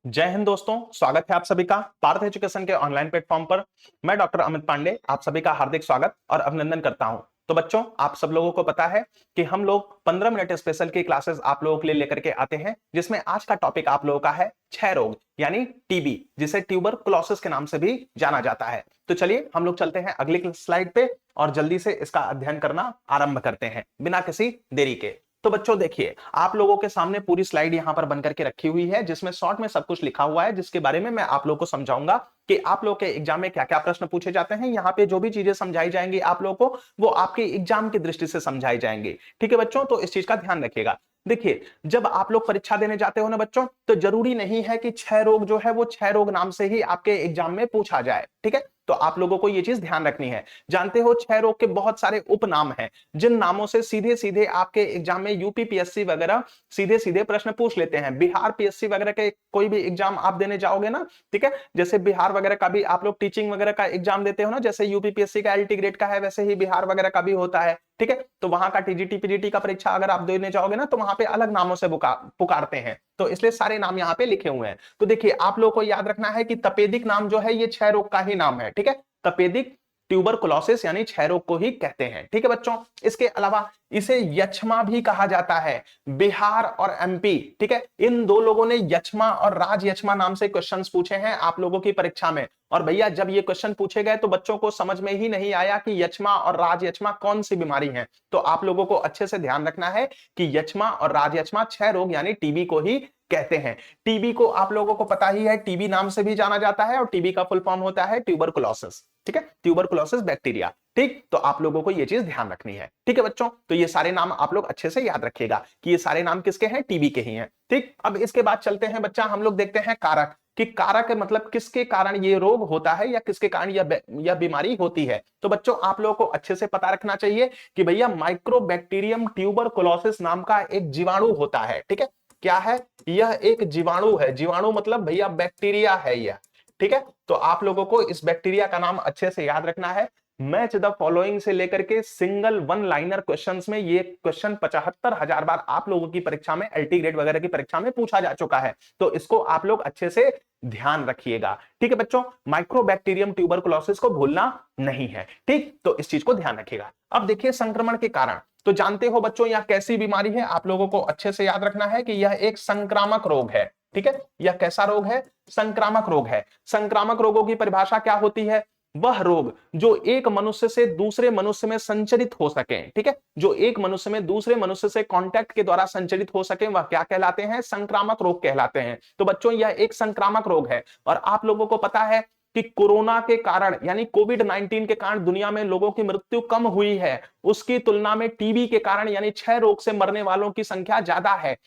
जय हिंद दोस्तों, स्वागत है आप सभी का पार्थ एजुकेशन के ऑनलाइन प्लेटफॉर्म पर। मैं डॉक्टर अमित पांडे आप सभी का हार्दिक स्वागत और अभिनंदन करता हूं। तो बच्चों, आप सब लोगों को पता है कि हम लोग 15 मिनट स्पेशल की क्लासेस आप लोगों के लिए लेकर के आते हैं, जिसमें आज का टॉपिक आप लोगों का है क्षय रोग यानी टीबी, जिसे ट्यूबरकुलोसिस के नाम से भी जाना जाता है। तो चलिए हम लोग चलते हैं अगली स्लाइड पे और जल्दी से इसका अध्ययन करना आरंभ करते हैं बिना किसी देरी के। तो बच्चों देखिए, आप लोगों के सामने पूरी स्लाइड यहां पर बनकर के रखी हुई है, जिसमें शॉर्ट में सब कुछ लिखा हुआ है, जिसके बारे में मैं आप लोगों को समझाऊंगा कि आप लोगों के एग्जाम में क्या क्या प्रश्न पूछे जाते हैं। यहाँ पे जो भी चीजें समझाई जाएंगी आप लोगों को, वो आपके एग्जाम की दृष्टि से समझाई जाएंगी। ठीक है बच्चों, तो इस चीज का ध्यान रखिएगा। देखिए, जब आप लोग परीक्षा देने जाते हो ना बच्चों, तो जरूरी नहीं है कि क्षय रोग जो है वो क्षय रोग नाम से ही आपके एग्जाम में पूछा जाए। ठीक है, तो आप लोगों को ये चीज ध्यान रखनी है। जानते हो, क्षय रोग के बहुत सारे उपनाम हैं, जिन नामों से सीधे सीधे आपके एग्जाम में यूपीपीएससी वगैरह सीधे सीधे प्रश्न पूछ लेते हैं। बिहार पीएससी वगैरह के कोई भी एग्जाम आप देने जाओगे ना, ठीक है, जैसे बिहार वगैरह का भी आप लोग टीचिंग वगैरह का एग्जाम देते हो ना, जैसे यूपीपीएससी का एलटी ग्रेड का है, वैसे ही बिहार वगैरह का भी होता है। ठीक है, तो वहां का टीजीटी पीजीटी का परीक्षा अगर आप देने जाओगे ना, तो वहां पे अलग नामों से पुकारते हैं, तो इसलिए सारे नाम यहाँ पे लिखे हुए हैं। तो देखिए, आप लोगों को याद रखना है कि तपेदिक नाम जो है ये क्षय रोग का ही नाम है। ठीक है, तपेदिक ट्यूबरकुलोसिस यानी क्षय रोग को ही कहते हैं। ठीक है बच्चों, इसके अलावा इसे यक्ष्मा भी कहा जाता है। बिहार और एमपी, ठीक है, इन दो लोगों ने यक्ष्मा और राज यक्ष्मा नाम से क्वेश्चंस पूछे हैं आप लोगों की परीक्षा में। और भैया, जब ये क्वेश्चन पूछे गए तो बच्चों को समझ में ही नहीं आया कि यक्ष्मा और राज यक्ष्मा कौन सी बीमारी है। तो आप लोगों को अच्छे से ध्यान रखना है कि यक्ष्मा और राज यक्ष्मा क्षय रोग यानी टीबी को ही कहते हैं। टीबी को आप लोगों को पता ही है, टीबी नाम से भी जाना जाता है, और टीबी का फुल फॉर्म होता है ट्यूबरकुलोसिस। ठीक है, ट्यूबरकुलोसिस बैक्टीरिया। ठीक, तो आप लोगों को यह चीज ध्यान रखनी है। ठीक है बच्चों, तो ये सारे नाम आप लोग अच्छे से याद रखिएगा कि ये सारे नाम किसके हैं, टीबी के ही हैं। ठीक, अब इसके बाद चलते हैं बच्चा, हम लोग देखते हैं कारक, कि कारक मतलब किसके कारण ये रोग होता है या किसके कारण यह बीमारी होती है। तो बच्चों, आप लोगों को अच्छे से पता रखना चाहिए कि भैया माइक्रोबैक्टीरियम ट्यूबरकुलोसिस नाम का एक जीवाणु होता है। ठीक है, क्या है, यह एक जीवाणु है। जीवाणु मतलब भैया बैक्टीरिया है यह। ठीक है, तो आप लोगों को इस बैक्टीरिया का नाम अच्छे से याद रखना है। मैच द फॉलोइंग से लेकर के सिंगल वन लाइनर क्वेश्चंस में ये क्वेश्चन 75,000 बार आप लोगों की परीक्षा में, एलटी ग्रेड वगैरह की परीक्षा में पूछा जा चुका है। तो इसको आप लोग अच्छे से ध्यान रखिएगा। ठीक है बच्चों, माइक्रोबैक्टीरियम ट्यूबरकुलोसिस को भूलना नहीं है। ठीक, तो इस चीज को ध्यान रखिएगा। अब देखिए संक्रमण के कारण, तो जानते हो बच्चों यह कैसी बीमारी है, आप लोगों को अच्छे से याद रखना है कि यह एक संक्रामक रोग है। ठीक है, यह कैसा रोग है, संक्रामक रोग है। संक्रामक रोगों की परिभाषा क्या होती है, वह रोग जो एक मनुष्य से दूसरे मनुष्य में संचरित हो सके। ठीक है, जो एक मनुष्य में दूसरे मनुष्य से कांटेक्ट के द्वारा संचरित हो सके, वह क्या कहलाते हैं, संक्रामक रोग कहलाते हैं। तो बच्चों, यह एक संक्रामक रोग है। और आप लोगों को पता है कि कोरोना के कारण यानी कोविड-19 के कारण दुनिया में लोगों की मृत्यु कम हुई है, उसकी तुलना में टीबी के कारण यानी क्षय रोग से मरने वालों की संख्या ज्यादा है।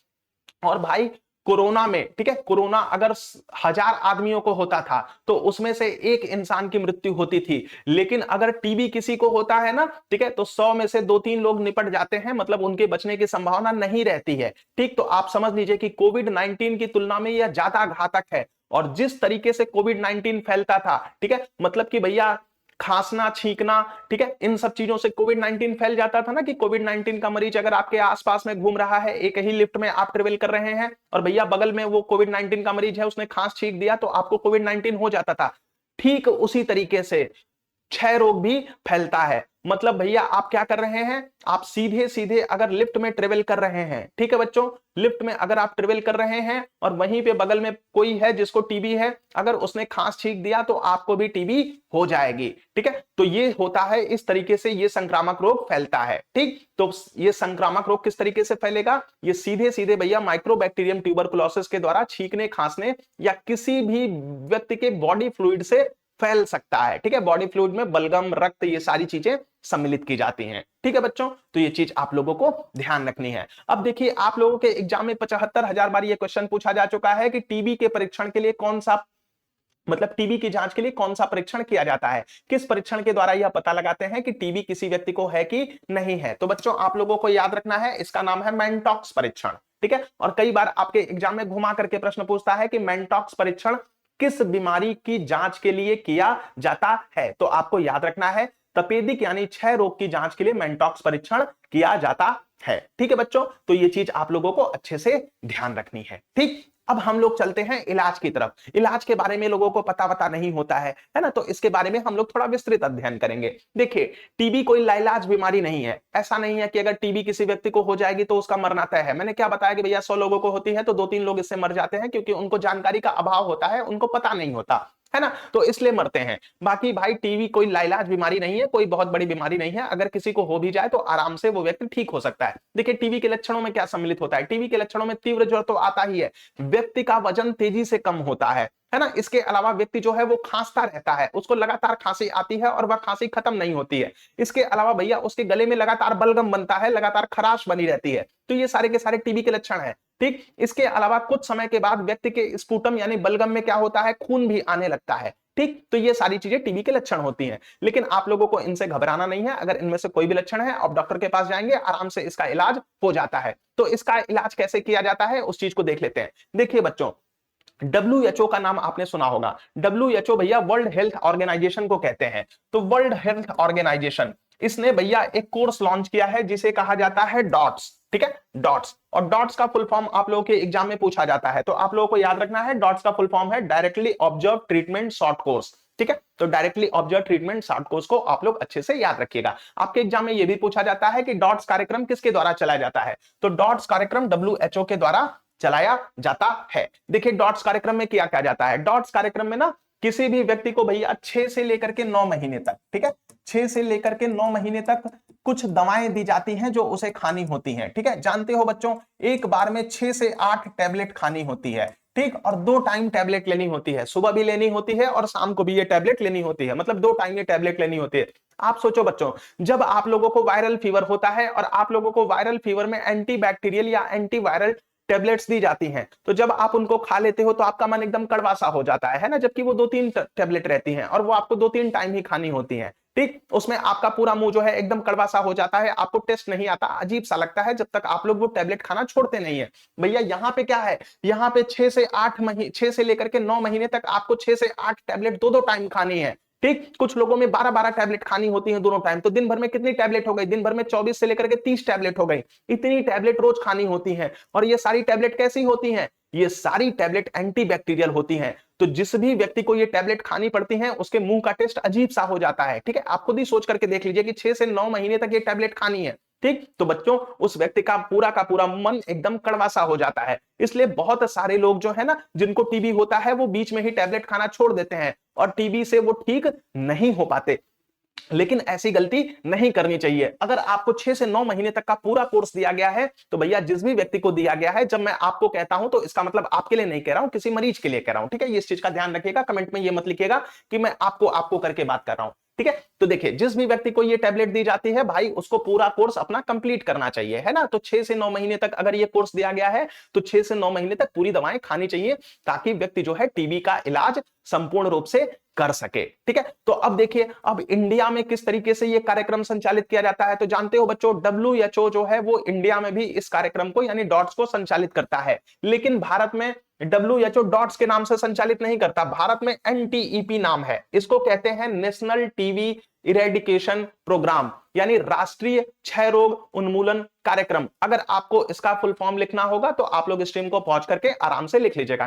और भाई, कोरोना में, ठीक है, कोरोना अगर 1000 आदमियों को होता था तो उसमें से एक इंसान की मृत्यु होती थी। लेकिन अगर टीबी किसी को होता है ना, ठीक है, तो 100 में से 2-3 लोग निपट जाते हैं, मतलब उनके बचने की संभावना नहीं रहती है। ठीक, तो आप समझ लीजिए कि कोविड-19 की तुलना में यह ज्यादा घातक है। और जिस तरीके से कोविड-19 फैलता था, ठीक है, मतलब कि भैया खांसना, छींकना, ठीक है, इन सब चीजों से कोविड-19 फैल जाता था ना, कि कोविड-19 का मरीज अगर आपके आसपास में घूम रहा है, एक ही लिफ्ट में आप ट्रेवल कर रहे हैं और भैया बगल में वो कोविड-19 का मरीज है, उसने खांस छींक दिया तो आपको कोविड-19 हो जाता था। ठीक उसी तरीके से क्षय रोग भी फैलता है। मतलब भैया आप क्या कर रहे हैं, आप सीधे सीधे अगर लिफ्ट में ट्रेवल कर रहे हैं, ठीक है बच्चों, लिफ्ट में अगर आप ट्रेवल कर रहे हैं और वहीं पे बगल में कोई है जिसको टीबी है, अगर उसने खांस छींक दिया तो आपको भी टीबी हो जाएगी। ठीक है, तो ये होता है, इस तरीके से ये संक्रामक रोग फैलता है। ठीक, तो ये संक्रामक रोग किस तरीके से फैलेगा, ये सीधे सीधे भैया माइक्रोबैक्टीरियम ट्यूबरकुलोसिस के द्वारा छींकने, खांसने या किसी भी व्यक्ति के बॉडी फ्लूइड से फैल सकता है। ठीक है, बॉडी फ्लूइड में बलगम, रक्त, ये सारी चीजें सम्मिलित की जाती हैं। ठीक है बच्चों, तो ये चीज आप लोगों को ध्यान रखनी है। अब देखिए, आप लोगों के एग्जाम में 75,000 बार ये क्वेश्चन पूछा जा चुका है कि टीबी के परीक्षण के लिए कौन सा, मतलब टीबी की जांच के लिए कौन सा परीक्षण किया जाता है, किस परीक्षण के द्वारा यह पता लगाते हैं कि टीबी किसी व्यक्ति को है कि नहीं है। तो बच्चों, आप लोगों को याद रखना है, इसका नाम है मैनटॉक्स परीक्षण। ठीक है, और कई बार आपके एग्जाम में घुमा करके प्रश्न पूछता है कि मैनटॉक्स परीक्षण किस बीमारी की जांच के लिए किया जाता है। तो आपको याद रखना है तपेदिक यानी क्षय रोग की जांच के लिए मेंटॉक्स परीक्षण किया जाता है। ठीक है बच्चों, तो ये चीज आप लोगों को अच्छे से ध्यान रखनी है। ठीक, अब हम लोग चलते हैं इलाज की तरफ। इलाज के बारे में लोगों को पता नहीं होता है ना, तो इसके बारे में हम लोग थोड़ा विस्तृत अध्ययन करेंगे। देखिए, टीबी कोई लाइलाज बीमारी नहीं है। ऐसा नहीं है कि अगर टीबी किसी व्यक्ति को हो जाएगी तो उसका मरना तय है। मैंने क्या बताया कि भैया 100 लोगों को होती है तो 2-3 लोग इससे मर जाते हैं, क्योंकि उनको जानकारी का अभाव होता है, उनको पता नहीं होता है ना, तो इसलिए मरते हैं। बाकी भाई टीबी कोई लाइलाज बीमारी नहीं है, कोई बहुत बड़ी बीमारी नहीं है। अगर किसी को हो भी जाए तो आराम से वो व्यक्ति ठीक हो सकता है। देखिए, टीबी के लक्षणों में क्या सम्मिलित होता है? टीबी के लक्षणों में तीव्र ज्वर तो आता ही है, व्यक्ति का वजन तेजी से कम होता है ना। इसके अलावा व्यक्ति जो है वो खांसता रहता है, उसको लगातार खांसी आती है और वह खांसी खत्म नहीं होती है। इसके अलावा भैया उसके गले में लगातार बलगम बनता है, लगातार खराश बनी रहती है। तो ये सारे के सारे टीबी के लक्षण हैं। ठीक, इसके अलावा कुछ समय के बाद व्यक्ति के स्पुटम यानी बलगम में क्या होता है, खून भी आने लगता है। ठीक, तो ये सारी चीजें टीबी के लक्षण होती हैं, लेकिन आप लोगों को इनसे घबराना नहीं है। अगर इनमें से कोई भी लक्षण है, आप डॉक्टर के पास जाएंगे, आराम से इसका इलाज हो जाता है। तो इसका इलाज कैसे किया जाता है उस चीज को देख लेते हैं। देखिए बच्चों, WHO का नाम आपने सुना होगा। WHO भैया वर्ल्ड हेल्थ ऑर्गेनाइजेशन को कहते हैं। तो वर्ल्ड हेल्थ ऑर्गेनाइजेशन, इसने भैया एक कोर्स लॉन्च किया है जिसे कहा जाता है डॉट्स। ठीक है, डॉट्स। और डॉट्स का फुल फॉर्म आप लोगों के एग्जाम में पूछा जाता है, तो आप लोगों को याद रखना है, डॉट्स का फुल फॉर्म है directly observe treatment short course. ठीक है, तो directly observe treatment short course को आप लोग अच्छे से याद रखिएगा। आपके एग्जाम में यह भी पूछा जाता है कि डॉट्स कार्यक्रम किसके द्वारा चलाया जाता है, तो डॉट्स कार्यक्रम WHO के द्वारा चलाया जाता है। देखिए, डॉट्स कार्यक्रम में क्या किया जाता है। डॉट्स कार्यक्रम में ना किसी भी व्यक्ति को भैया 6 से लेकर के 9 महीने तक, ठीक है, 6 से लेकर के 9 महीने तक कुछ दवाएं दी जाती हैं जो उसे खानी होती हैं। ठीक है, जानते हो बच्चों, एक बार में 6 से 8 टैबलेट खानी होती है। ठीक, और 2 टाइम टैबलेट लेनी होती है, सुबह भी लेनी होती है और शाम को भी ये टैबलेट लेनी होती है, मतलब 2 टाइम ये टैबलेट लेनी होती है। आप सोचो बच्चों, जब आप लोगों को वायरल फीवर होता है और आप लोगों को वायरल फीवर में एंटीबैक्टीरियल या एंटीवायरल टेबलेट्स दी जाती हैं, तो जब आप उनको खा लेते हो तो आपका मन एकदम कड़वा सा हो जाता है ना, जबकि वो 2-3 टेबलेट रहती हैं और वो आपको 2-3 टाइम ही खानी होती हैं। ठीक, उसमें आपका पूरा मुंह जो है एकदम कड़वा सा हो जाता है, आपको टेस्ट नहीं आता, अजीब सा लगता है, जब तक आप लोग वो टेबलेट खाना छोड़ते नहीं है। भैया यहाँ पे क्या है, यहाँ पे 6 से लेकर के 9 महीने तक आपको 6 से 8 टैबलेट 2-2 टाइम खानी है। ठीक, कुछ लोगों में 12-12 टैबलेट खानी होती है दोनों टाइम, तो दिन भर में कितनी टैबलेट हो गई, दिन भर में 24 से लेकर के 30 टैबलेट हो गई। इतनी टैबलेट रोज खानी होती हैं, और ये सारी टैबलेट कैसी होती हैं, ये सारी टैबलेट एंटीबैक्टीरियल होती हैं। तो जिस भी व्यक्ति को ये टैबलेट खानी पड़ती है उसके मुंह का टेस्ट अजीब सा हो जाता है। ठीक है, आप खुद ही सोच करके देख लीजिए कि 6 से 9 महीने तक ये टैबलेट खानी है। ठीक, तो बच्चों उस व्यक्ति का पूरा मन एकदम कड़वा सा हो जाता है। इसलिए बहुत सारे लोग जो है ना, जिनको टीबी होता है, वो बीच में ही टैबलेट खाना छोड़ देते हैं और टीबी से वो ठीक नहीं हो पाते। लेकिन ऐसी गलती नहीं करनी चाहिए। अगर आपको 6 से 9 महीने तक का पूरा कोर्स दिया गया है, तो भैया जिस भी व्यक्ति को दिया गया है, जब मैं आपको कहता हूं तो इसका मतलब आपके लिए नहीं कह रहा हूं, किसी मरीज के लिए कह रहा हूं। ठीक है, ये इस चीज का ध्यान रखिएगा, कमेंट में ये मत लिखिएगा कि मैं आपको करके बात कर रहा हूं। ठीक है, तो देखिए, जिस भी व्यक्ति को ये टैबलेट दी जाती है भाई, उसको पूरा कोर्स अपना कंप्लीट करना चाहिए, है ना। तो 6 से 9 महीने तक अगर ये कोर्स दिया गया है तो 6 से 9 महीने तक पूरी दवाएं खानी चाहिए, ताकि व्यक्ति जो है टीबी का इलाज संपूर्ण रूप से कर सके। ठीक है, तो अब देखिए, अब इंडिया में किस तरीके से ये कार्यक्रम संचालित किया जाता है। तो जानते हो बच्चों, WHO जो है वो इंडिया में भी इस कार्यक्रम को यानी डॉट्स को संचालित करता है, लेकिन भारत में WHO डॉट्स के नाम से संचालित नहीं करता। भारत में NTEP नाम है, इसको कहते हैं नेशनल टीबी इरेडिकेशन प्रोग्राम, यानी राष्ट्रीय क्षय रोग उन्मूलन कार्यक्रम। अगर आपको इसका फुल फॉर्म लिखना होगा तो आप लोग स्ट्रीम को पहुंच करके आराम से लिख लीजिएगा।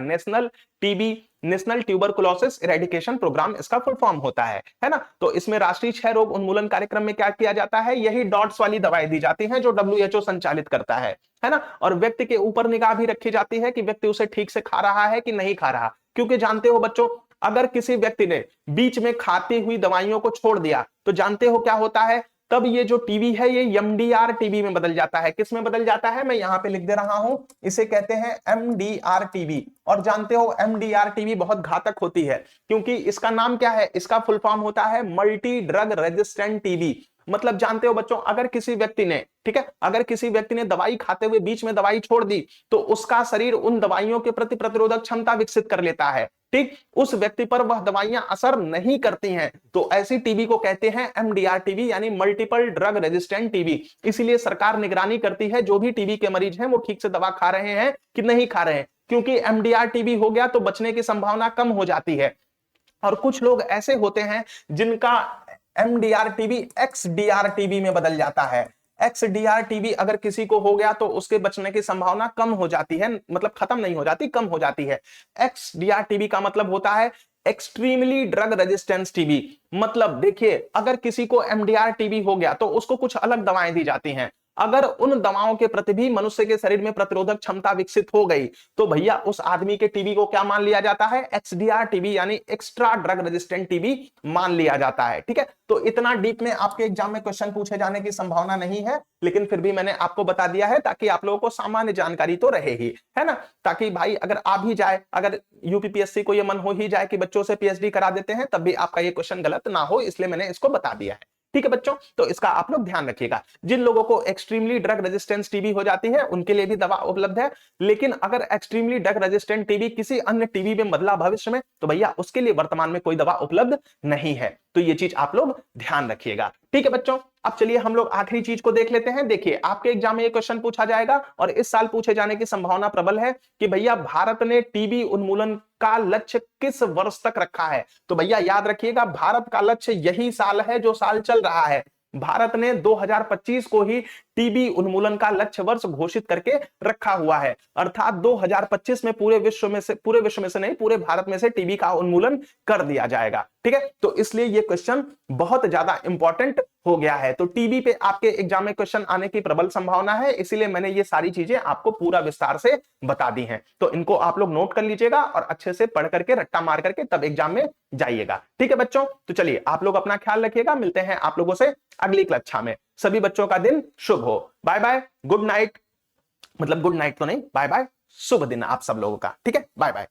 नेशनल ट्यूबरकुलोसिस इरेडिकेशन प्रोग्राम इसका फुल फॉर्म होता है ना। तो इसमें राष्ट्रीय क्षय रोग उन्मूलन कार्यक्रम में क्या किया जाता है, यही डॉट्स वाली दवाएं दी जाती हैं जो WHO संचालित करता है ना। और व्यक्ति के ऊपर निगाह भी रखी जाती है कि व्यक्ति उसे ठीक से खा रहा है कि नहीं खा रहा, क्योंकि जानते हो बच्चों, अगर किसी व्यक्ति ने बीच में खाती हुई दवाइयों को छोड़ दिया तो जानते हो क्या होता है, तब ये जो टीबी है ये MDR टीबी में बदल जाता है। किस में बदल जाता है, मैं यहां पे लिख दे रहा हूं, इसे कहते हैं MDR टीबी। और जानते हो MDR टीबी बहुत घातक होती है, क्योंकि इसका नाम क्या है, इसका फुल फॉर्म होता है मल्टी ड्रग रेजिस्टेंट टीबी। मतलब जानते हो बच्चों, अगर किसी व्यक्ति ने, ठीक है, अगर किसी व्यक्ति ने दवाई खाते हुए बीच में दवाई छोड़ दी तो उसका शरीर उन दवाइयों के प्रति प्रतिरोधक क्षमता विकसित कर लेता है। ठीक, उस व्यक्ति पर वह दवाइयां असर नहीं करती हैं, तो ऐसी टीबी को कहते हैं MDR टीबी, यानी मल्टीपल ड्रग रेजिस्टेंट टीबी। इसीलिए सरकार निगरानी करती है जो भी टीबी के मरीज हैं वो ठीक से दवा खा रहे हैं कि नहीं खा रहे हैं, क्योंकि MDR टीबी हो गया तो बचने की संभावना कम हो जाती है। और कुछ लोग ऐसे होते हैं जिनका एमडीआर टीबी एक्सडीआर टीबी में बदल जाता है। एक्सडीआर टीबी अगर किसी को हो गया तो उसके बचने की संभावना कम हो जाती है, मतलब खत्म नहीं हो जाती, कम हो जाती है। एक्सडीआर टीबी का मतलब होता है एक्सट्रीमली ड्रग रेजिस्टेंस टीबी। मतलब देखिए, अगर किसी को एमडीआर टीबी हो गया तो उसको कुछ अलग दवाएं दी जाती हैं। अगर उन दवाओं के प्रति भी मनुष्य के शरीर में प्रतिरोधक क्षमता विकसित हो गई तो भैया उस आदमी के टीबी को क्या मान लिया जाता है? एक्सडीआर टीबी यानी एक्स्ट्रा ड्रग रेजिस्टेंट टीबी मान लिया जाता है। ठीक है, तो इतना डीप में आपके एग्जाम में क्वेश्चन पूछे जाने की संभावना नहीं है, लेकिन फिर भी मैंने आपको बता दिया है ताकि आप लोगों को सामान्य जानकारी तो रहे ही, है ना। ताकि भाई अगर आ भी जाए, अगर यूपीपीएससी को ये मन हो ही जाए कि बच्चों से पीएचडी करा देते हैं, तब भी आपका ये क्वेश्चन गलत ना हो, इसलिए मैंने इसको बता दिया है। ठीक है बच्चों, तो इसका आप लोग ध्यान रखिएगा। जिन लोगों को एक्सट्रीमली ड्रग रेजिस्टेंस टीबी हो जाती है उनके लिए भी दवा उपलब्ध है, लेकिन अगर एक्सट्रीमली ड्रग रेजिस्टेंट टीबी किसी अन्य टीबी में बदला भविष्य में तो भैया उसके लिए वर्तमान में कोई दवा उपलब्ध नहीं है। तो ये चीज आप लोग ध्यान रखिएगा। ठीक है बच्चों, अब चलिए हम लोग आखिरी चीज को देख लेते हैं। देखिए, आपके एग्जाम में ये क्वेश्चन पूछा जाएगा और इस साल पूछे जाने की संभावना प्रबल है कि भैया भारत ने टीबी उन्मूलन का लक्ष्य किस वर्ष तक रखा है। तो भैया याद रखिएगा, भारत का लक्ष्य यही साल है जो साल चल रहा है। भारत ने 2025 को ही टीबी उन्मूलन का लक्ष्य वर्ष घोषित करके रखा हुआ है, अर्थात 2025 में पूरे विश्व में से नहीं, पूरे भारत में से टीबी का उन्मूलन कर दिया जाएगा। ठीक है, तो इसलिए ये क्वेश्चन बहुत ज्यादा इंपॉर्टेंट हो गया है। तो टीबी पे आपके एग्जाम में क्वेश्चन आने की प्रबल संभावना है, इसीलिए मैंने ये सारी चीजें आपको पूरा विस्तार से बता दी हैं। तो इनको आप लोग नोट कर लीजिएगा और अच्छे से पढ़ करके रट्टा मार करके तब एग्जाम में जाइएगा। ठीक है बच्चों, तो चलिए आप लोग अपना ख्याल रखिएगा, मिलते हैं आप लोगों से अगली कक्षा में। सभी बच्चों का दिन शुभ हो। बाय बाय, गुड नाइट, मतलब गुड नाइट तो नहीं, बाय बाय, शुभ दिन आप सब लोगों का। ठीक है, बाय बाय।